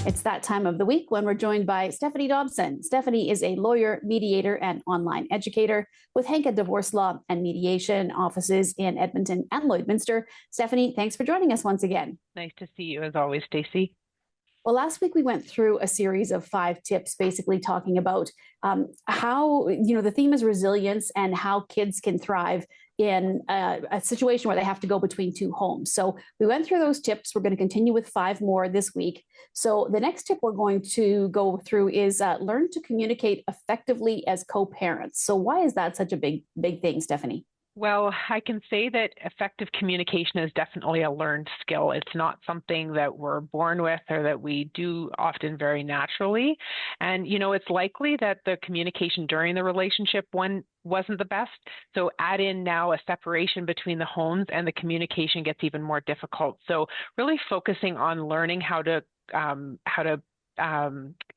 It's that time of the week when we're joined by Stephanie Dobson. Stephanie is a lawyer, mediator, and online educator with Henke Divorce Law and Mediation offices in Edmonton and Lloydminster. Stephanie, thanks for joining us once again. Nice to see you as always, Stacey. Well, last week we went through a series of 5 tips, basically talking about how, the theme is resilience and how kids can thrive in a situation where they have to go between 2 homes. So we went through those tips. We're going to continue with 5 more this week. So the next tip we're going to go through is learn to communicate effectively as co-parents. So why is that such a big thing, Stephanie? Well, I can say that effective communication is definitely a learned skill. It's not something that we're born with or that we do often very naturally. And, it's likely that the communication during the relationship wasn't the best. So add in now a separation between the homes and the communication gets even more difficult. So really focusing on learning how to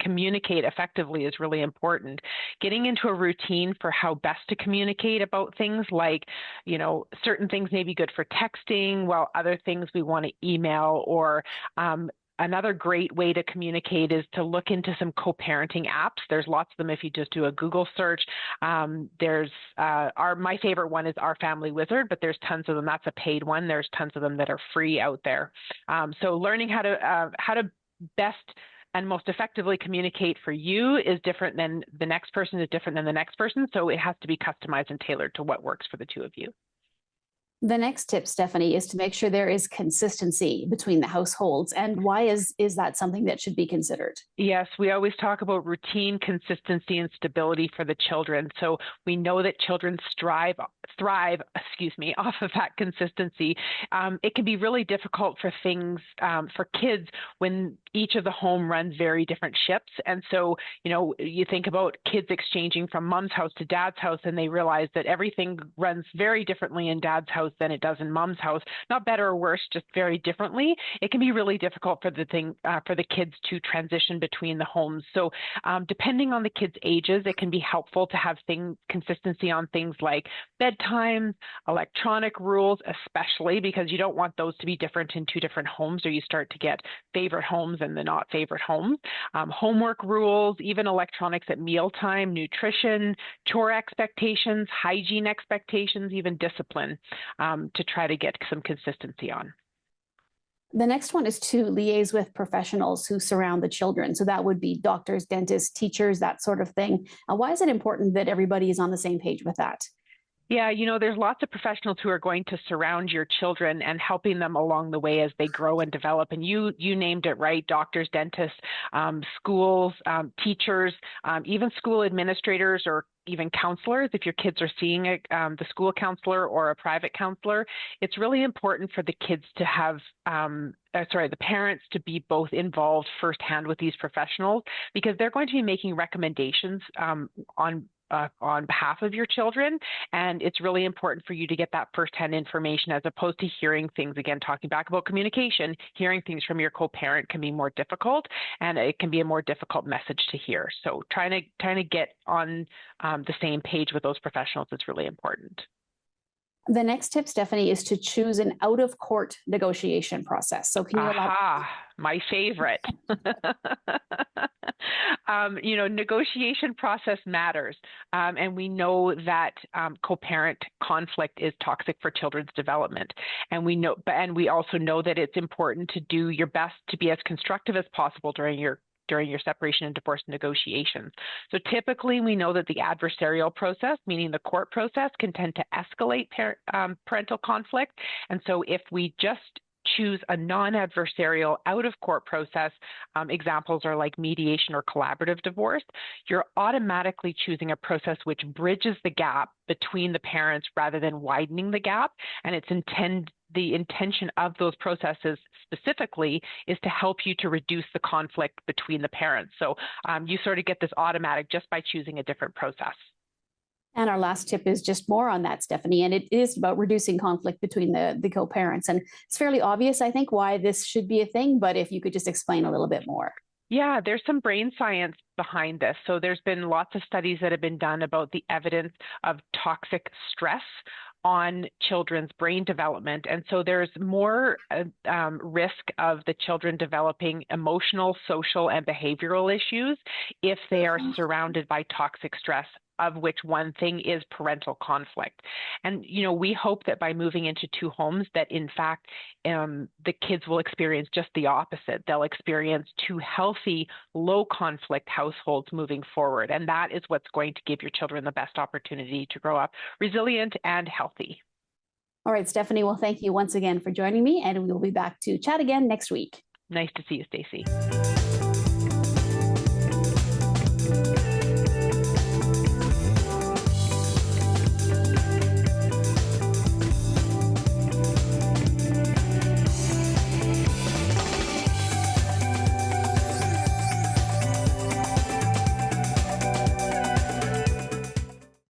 communicate effectively is really important. Getting into a routine for how best to communicate about things like, certain things may be good for texting, while other things we want to email, or another great way to communicate is to look into some co-parenting apps. There's lots of them if you just do a Google search. My favorite one is Our Family Wizard, but there's tons of them. That's a paid one. There's tons of them that are free out there. So learning how to best and most effectively communicate for you is different than the next person is different than the next person. So it has to be customized and tailored to what works for the two of you. The next tip, Stephanie, is to make sure there is consistency between the households. And why is that something that should be considered? Yes, we always talk about routine, consistency, and stability for the children. So we know that children thrive, off of that consistency. It can be really difficult for kids when each of the home runs very different ships. And so, you think about kids exchanging from mom's house to dad's house, and they realize that everything runs very differently in dad's house than it does in mom's house. Not better or worse, just very differently. It can be really difficult for the kids to transition between the homes. So depending on the kids' ages, it can be helpful to have consistency on things like bedtime, electronic rules, especially because you don't want those to be different in 2 different homes, or you start to get favorite homes and the not favorite homes. Homework rules, even electronics at mealtime, nutrition, chore expectations, hygiene expectations, even discipline, to try to get some consistency on. The next one is to liaise with professionals who surround the children. So that would be doctors, dentists, teachers, that sort of thing. Why is it important that everybody is on the same page with that? Yeah, there's lots of professionals who are going to surround your children and helping them along the way as they grow and develop. And you named it right: doctors, dentists, schools, teachers, even school administrators, or even counselors. If your kids are seeing the school counselor or a private counselor, it's really important for the kids to have the parents to be both involved firsthand with these professionals, because they're going to be making recommendations on behalf of your children. And it's really important for you to get that firsthand information, as opposed to hearing things, again, talking back about communication, hearing things from your co-parent can be more difficult, and it can be a more difficult message to hear. So trying to get on the same page with those professionals is really important. The next tip, Stephanie, is to choose an out-of-court negotiation process. So can you my favorite. Negotiation process matters. And we know that co-parent conflict is toxic for children's development. And we also know that it's important to do your best to be as constructive as possible during your separation and divorce negotiations. So typically we know that the adversarial process, meaning the court process, can tend to escalate parental conflict. And so if we just choose a non-adversarial out-of-court process, examples are like mediation or collaborative divorce, you're automatically choosing a process which bridges the gap between the parents rather than widening the gap. And the intention of those processes specifically is to help you to reduce the conflict between the parents. So you sort of get this automatic just by choosing a different process. And our last tip is just more on that, Stephanie, and it is about reducing conflict between the co-parents. And it's fairly obvious, I think, why this should be a thing, but if you could just explain a little bit more. Yeah, there's some brain science behind this. So there's been lots of studies that have been done about the evidence of toxic stress on children's brain development. And so there's more risk of the children developing emotional, social, and behavioral issues if they are surrounded by toxic stress, of which one thing is parental conflict. And, we hope that by moving into 2 homes that in fact, the kids will experience just the opposite. They'll experience 2 healthy, low conflict households moving forward. And that is what's going to give your children the best opportunity to grow up resilient and healthy. All right, Stephanie, well, thank you once again for joining me, and we will be back to chat again next week. Nice to see you, Stacey.